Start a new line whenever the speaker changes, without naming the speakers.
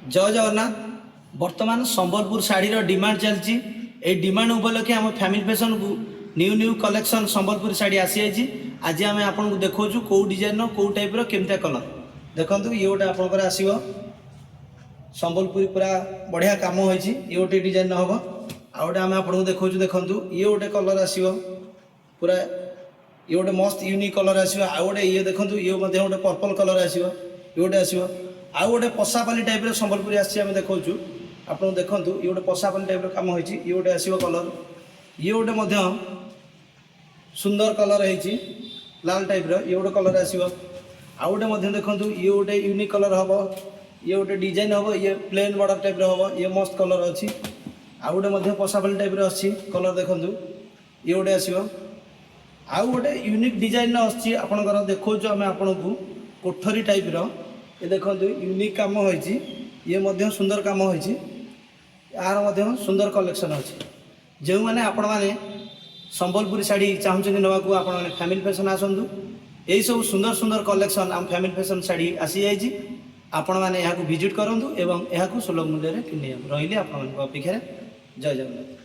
जय जगन्नाथ। बर्तमान संबलपुर शाढ़ीर डिमांड चलती। ये डिमांड उपलक्षे आम फैमिली फैशन को new new collection Sambalpur sari आसी जाइए। आज आम आपको देखो कौ डिजाइन कौ टाइप केमता कलर देखो। ये गोटे आप आसो संबलपुरी पूरा बढ़िया कम हो गोटे डिजाइन हम आ गए आम आपको देखो देखु ये गोटे कलर आसो पूरा ये गोटे मस्त यूनिक कलर आसो। आ गए ये देखो ये गोटे पर्पल कलर आसो ये गोटे आसो। आउ गोटे पशापाली टाइप संबलपुरी आम देखो आपको देखो ये गोटे पशापाली टाइप कम हो ये गोटे आसो कलर। ये गोटे सुंदर कलर है लाल टाइप ये गोटे कलर आसो। आउ गोटे देखो ये गोटे यूनिक कलर हम ये गोटे डिजाइन हम ये प्लेन बॉर्डर टाइप हम ये मस्त कलर अच्छी। आउ गोटे पशापाली टाइप अच्छी कलर देखो ये गोटे आसो। आउ गोटे यूनिक डिजाइन अच्छी आपंकर देखो आम आपन को कोठरी टाइप ये देखो यूनिक कम हो ये सुंदर कम हो यार सुंदर कलेक्शन अच्छी। जो मैंने आपण मैंने संबलपुरी शाढ़ी चाहते नाक आप फैमिली फैशन आसतु यही सब सुंदर सुंदर कलेक्शन आम फैमिली फैशन शाढ़ी आसी जाइए। आपण मैंने यहाँ विजिट करूँ एवं यहाँ सुलभ मूल्य किनी रही। आप अपेक्षा जय जगन्नाथ।